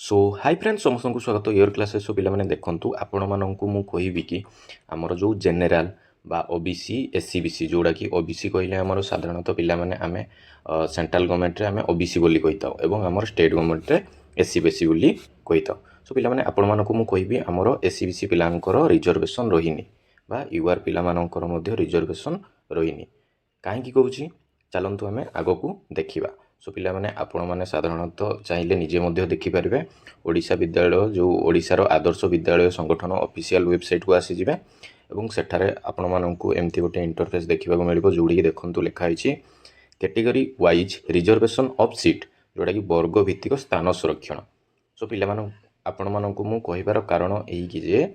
सो hi friends समस्त को स्वागत योर क्लासेस पे देखूँ आपण मानू मुझे कि आमर जो जेनेल बा ओबीसी एससी बीसी जोड़ा कि ओबीसी कहले आमर साधारणतः पिलाने आम सेंट्रल गवर्नमेंट आम ओबीसी बोली कही था और आमर स्टेट गवर्नमेंट एससी बीसी बोली कही था। सो पिलाने आपण मानू मुझे आमर एससी बीसी पिलांकर रिजर्वेशन रहीनी बा यूआर पिलांकर रिजर्वेशन रहीनी कहीं कहूँ चलतु आम आग को देखा। सो पिला माने आपण माने साधारणतः चाहिए निजे देखिपारे ओडिशा विद्यालय जो ओडिशार आदर्श विद्यालय संगठन ऑफिशियल वेबसाइट को आसीजिबे एवं सेठारे आपण माननकु एमती गोटे इंटरफेस देखा मिलिबो जोड़ी देखंतु लिखाई category wise reservation of seat जोटा कि वर्ग भित्तिक स्थान संरक्षण। सो पिला मानन आपण माननकु मु कहिबार कारण एही कि जे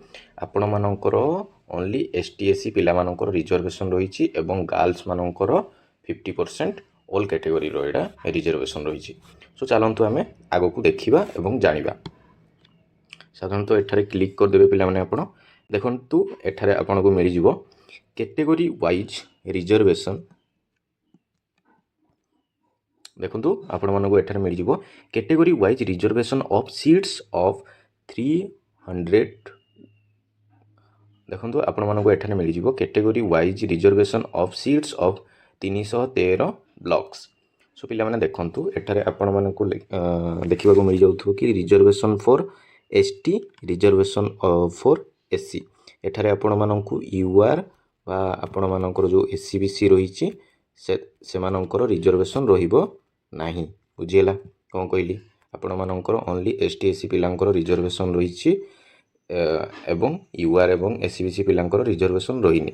आपण मानकर ओनली एसटी एससी पिला मानकर रिजर्वेशन रहिछि एवं गर्ल्स मानकर 50% ऑल कैटेगरी रो रिजर्वेशन रही। सो चलतु आम आग को देखा और जाना। साधारणतः एठारे क्लिक करदे पे आप देखु एठारे आपन को मिल जाव कैटेगरी वाइज रिजर्वेशन। देखु आपण मानक एठारे मिल जाव category wise reservation of seats of 300। देखु आपण मानक एठारे मिल जाव category wise reservation of seats of 313 blocks. So पिला माने देखंतु एठारे आपण मानकु देखिबा को मिल जाउथो कि reservation for ST reservation for SC एठारे आपण मानकु यूआर बा आपण मानकर जो एससी बीसी रहिछि से मानकर रिजर्वेशन रहिबो नाही। बुझियला कोन कहली आपण मानकर ओनली एसटी एससी पिलांकर रिजर्वेशन रहिछि एवं यूआर एवं एससी बीसी पिलांकर रिजर्वेशन रहिनी।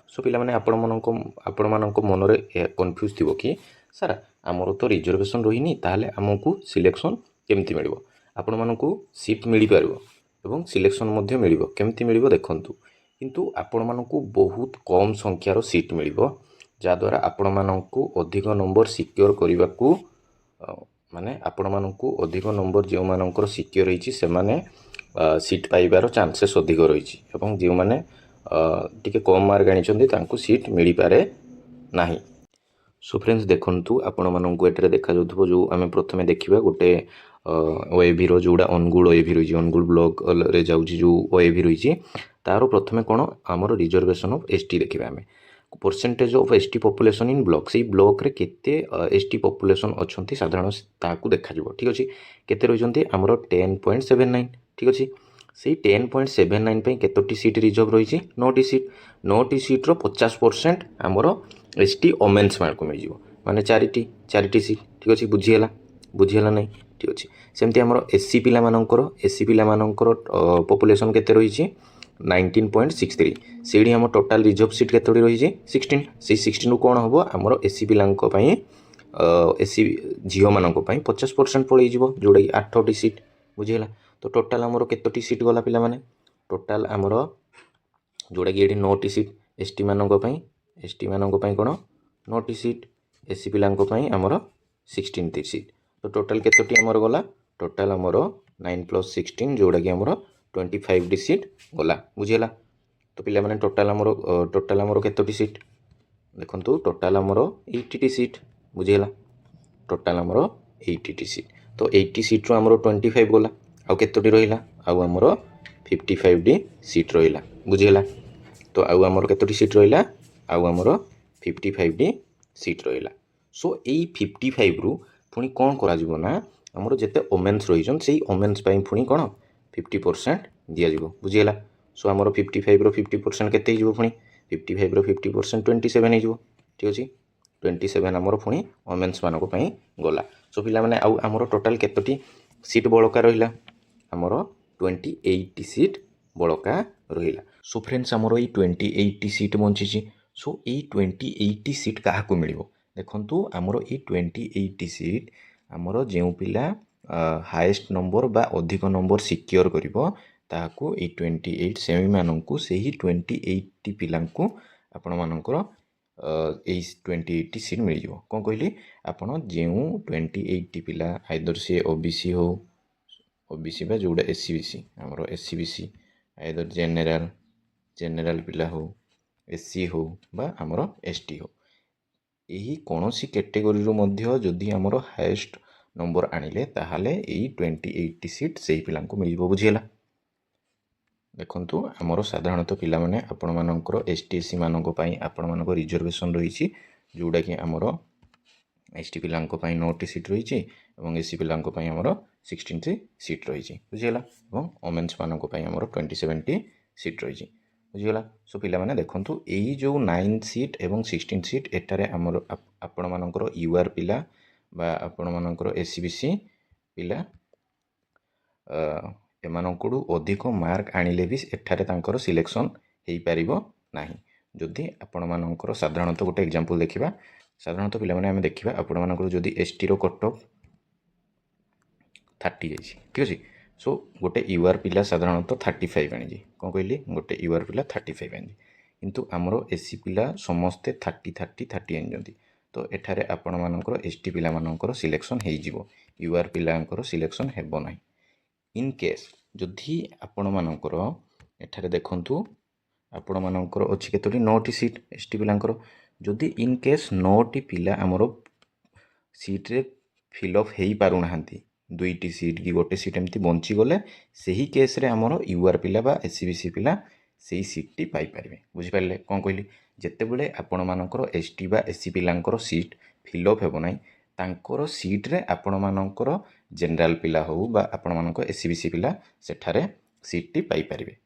सो पिला माने आपण मानक मनरे कन्फ्यूज थिबो कि सर आमर तो रिजर्वेशन रहीनी ताहले आमको सिलेक्शन केमती मिलिबो आपण मानकु सीट मिल पारिबो एवं सिलेक्शन मध्य मिलिबो केमती मिलिबो देखंतु किंतु आपण मानकु बहुत कम संख्यार सीट मिलिबो जा द्वारा आपण मानकु अधिक नंबर सिक्योर करबाकू माने आपण मानकु अधिक नंबर जो मानकर सिक्योर रहिछि से माने सीट पाइबार चांसेस अधिक रहिछि एवं जो माने टिके कम मार्क आनिछन्ती तांकु सीट मिल पारे नाही। सो फ्रेंड्स देखंतु आपण मानकु एटारे देखा जाउथबो जो आमे प्रथमे देखिबा गोटे ओएवी रो जोडा अनुगुल ओएवी रहिछि अनुगुल ब्लॉक रे जाउछि जो ओएवी रहिछि तारो प्रथमे कोन हमर रिजर्वेशन ऑफ एसटी देखिबा आमे percentage of ST population in block से ब्लॉक रे केते एसटी पॉपुलेशन अछंती साधारण ताकू देखा जिवो। ठीक अछि केते रहिसंती हमर 10.79 ठीक अछि से 10.79 पे केतोटी सीट रिजर्व रही 9टी सीट 9टी सीट रो 50% आमर एसटी ओमेन्स मान को मिल जाव माने चारिटी सीट। ठीक अच्छे बुझीगला नहीं ठीक अच्छे सेमती आमर एससी पिला मानकर पॉपुलेशन केते रही 19.63 से आम टोटाल रिजर्व सीट केतोटी रही 16 से 16 कौन हम आमर एससी पिला एससी झील मान 50% पड़े जोड़ा 8टी सीट बुझीगला। तो टोटाल आमर केतोटी सीट गला पिला माने टोटाल आमर जोड़ा कि ये 9टी सीट एसटी मानक कौन 9टी सीट एससी पिलांकों आमर 16टी सीट। तो टोटाल केतोटी आमर गला टोटाल आमर 9 + 16 जोड़ा कि आमर 25टी सीट गला बुझीगला। तो पिला माने टोटाल आमर केतोटी सीट देखंतु टोटाल आमर 80टी सीट बुझीगला टोटाल आमर 80टी सीट। तो 80 सीट रो आमर 25 गला आउ केतोटी रहिला आउ आमर 55टी सीट रहिला बुझीगला। तो आउ आमर केतोटी सीट रहिला आउ आमर 55टी सीट रहिला। सो एई 55 रु पुनी कोन करा जिवो ना आमर जेते ओमेन्स रहिजन सेई ओमेन्स पई पुनी कोन 50% दिया जिवो बुझीगला। सो आमर 55 रो 50% केते जिवो पुनी 55 रो 50% 27 हे जिवो ठीक अछि 27 आमर पुनी ओमेन्स मानको पई गला। सो पिला माने आउ आमर टोटल केतोटी सीट बळका रहिला आमर 28टी सीट बळका रहिला। सो फ्रेंड्स आमर एई 28टी सीट बंची। सो एई 28टी सीट काहा को मिलिबो देखंतु आमर एई 28टी सीट आमर जेउ पिला हाईएस्ट नंबर बा अधिक नंबर सिक्योर करिवो ताहाकू एई 28 सेमी माननकू सेही 28टी पिलांकू आपण मानकर एई 28टी सीट मिल जिवो। कोन कहली आपण जेउ 28टी पिला आइदर से ओबीसी हो ओबीसी बा जोड़ा एससी बीसी आमर एससी बीसी आइदर जेनेराल पिला हो एससी हो बा आमर एसटी हो यही कौन सी कैटेगरी रो मध्य जदि आमर हाईएस्ट नंबर आनिले ताहाले एई 28 सीट सेही पिलांको मिलिबो बुझिला। देखंतु हमरो साधारणतः पिला माने आपण मानकर एसटी एससी मानको पई आपण मानको रिजर्वेशन रहिछि जोडा कि हमरो एसटी पिलांको पई 9 सीट रहिछि एवं एससी पिलांको पई हमरो 16 सीट रहिछि बुझिला एवं वोमेन्स मानको पई हमरो 27 सीट रहिछि बुझिला। सो पिला माने देखंतु एई जो 9 सीट एवं 16 सीट एटारे हमरो आपण मानकर यूआर पिला बा आपण मानकर एससीबीसी पिला एमानंकुडु अधिक मार्क आनिले भी एठारे तांकर सिलेक्शन हेई परिबो नाही। जदि आपण मानकर साधारणतः गोटे एग्जांपल देखिबा साधारणतः पिला माने हम देखिबा आपण मानकर जदि एसटी रो कट ऑफ 30 जाइछि ठीक अछि। सो गोटे यूआर पिला साधारणतः 35 आनिछि कोन कहली गोटे यूआर पिला 35 आनिछि किंतु हमरो एससी पिला समस्ते 30 30 30 आनिजंती तो एठारे आपण मानकर एसटी पिला मानकर सिलेक्शन हेई जिवो यूआर पिलांकर सिलेक्शन हेबो नाही। इन केस जदि आपण मानकर एठारे देखंतु आपण मानकर अछि केतोटी 9टी सीट एसटी पिलांकर जदि इन केस 9टी पिला हमरो सीट रे फिल अप हेई पारु नाहंती 2टी सीट कि गोटे सीट एमती बंची गले सही केस रे हमरो यूआर पिला बा एससीबीसी पिला सही सीट टी पाई परिबे बुझि पारले कोन कहली जेते बेले आपण मानकर एसटी बा एससी पिलांकर सीट फिल अप हेबो नाही तांकर सीट रे आपण मानकर जनरल पिला हो बा आपण मानकर एससीबीसी पिला सेठारे सीट टी पाई परिबे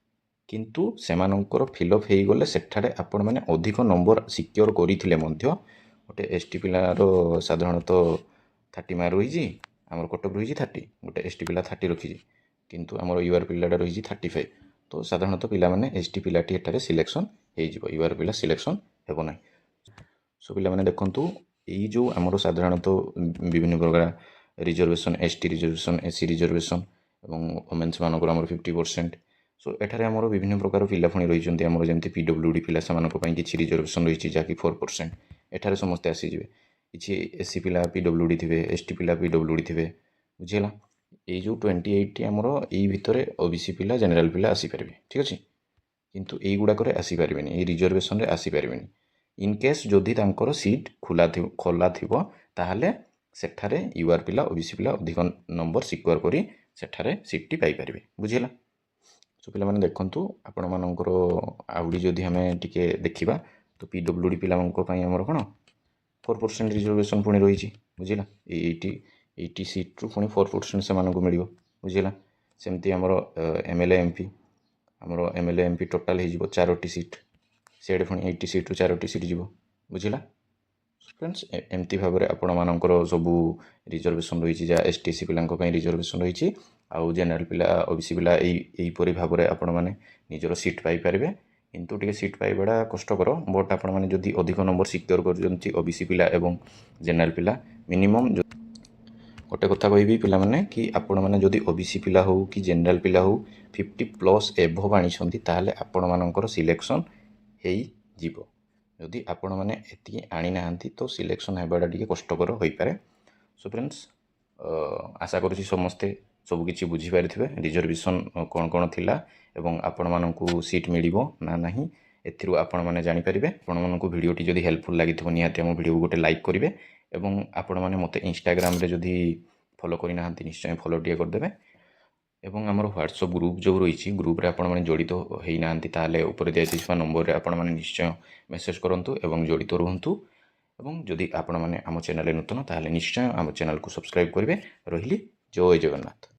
किंतु सेमानंकर फिल अप हेई गले सेठारे आपण माने अधिक नंबर सिक्योर करिथिले मध्य गोटे एसटी पिलार साधारणतः 30 मार्क रहिछि हमर कटअप रहिछि 30 गोटे एसटी पिला 30 रखिछि किंतु हमर यूआर पिलाटा रहिछि 35 तो साधारणतः पिला माने एसटी पिलाटी एठारे सिलेक्शन हेई जिवो यूआर पिला सिलेक्शन हेबो नाही। सो पिला माने देखंतु एई जो हमर साधारणतः विभिन्न प्रकार reservation ST reservation SC reservation एवं वोमेन्स मानकर हमर 50%। सो एठारे हमर विभिन्न प्रकार पिला फणी रहिचंती हमर जेंति पीडब्ल्यूडी पिला समानक पई किछि रिजर्वेशन रहिछि जाकि 4% एठारे समस्त आसी जिवे किछि एससी पिला पीडब्ल्यूडी थिबे एसटी पिला पीडब्ल्यूडी थिबे बुझिला। एई जो 28 हमर एई भितरे ओबीसी पिला जनरल पिला आसी परिबे ठीक अछि किंतु एई गुडा करे आसी परिबेनी एई रिजर्वेशन रे आसी परिबेनी इन केस जदि तांकर सीट खोला थिबो ताहाले सेठारे यूआर पिला ओबीसी पिला अधिक नंबर सिक्योर करी सेठारे सीट टी पाई परिबे बुझिला। सो पिला माने देखंतु आपण मानकर आउडी जदि हमें टिके देखिबा तो पीडब्ल्यूडी पिला मानक पई हमर कोन 4% रिजर्वेशन पुणी रहिछि बुझिला 80 सीट रु पुणी 4% से मानक मिलिबो बुझिला। सेमती हमर एमएलए एमपी टोटल हे जिवो 4टी सीट सेडे पुणी 80 सीट रु 4टी सीट जिवो बुझिला। फ्रेंड्स एमती भाव में आपण मानकर सबू रिजर्वेशन रही एसटी एससी पिलांक पई रिजर्वेशन रही आउ जनरल पिला ओबीसी पिला एहीपरि भाव में आपण माने निजर सीट पाई परिबे किंतु टिके सीट पाइबाटा कष्टकर बट आपण माने जदि अधिक नंबर सिक्योर करजंती ओबीसी पिला एवं जनरल पिला मिनिमम गोटे कथा कहबी पिला माने कि आपण माने जदि ओबीसी पिला हो कि जनरल पिला हो 50+ एभव आनिछंती ताहाले आपण मानकर सिलेक्शन हेई जिवो जदि आपण माने एति आनी नाहंती तो सिलेक्शन हेबाटा टिके कष्टकर होई पारे। सो फ्रेंड्स आशा करूछि समस्ते सब किछि बुझी पारिथिबे रिजर्वेशन कोन कोन थिला एवं आपण मानकु सीट मिलिबो ना नाही एथिरु आपण माने जानि परिबे। आपण मानकु भिडियोटी जदि हेल्पफुल लागिथिबो निहाती हम भिडियो गोटे लाइक करिवे एवं आपण माने मते इंस्टाग्राम रे जदि फॉलो करि नाहंती निश्चय फॉलो टिके कर देबे एवं आमर व्हाट्सएप ग्रुप जो रही ग्रुप रे आपण माने जड़ित होई नाहंती ताले ऊपर दिया नंबर रे आपण माने निश्चय मेसेज करंतु एवं जड़ित रुहंतु एवं जदि आपण माने आम चैनल नूतन ताले निश्चय आम चैनल को सब्सक्राइब करिवे। रहिली जय जगन्नाथ।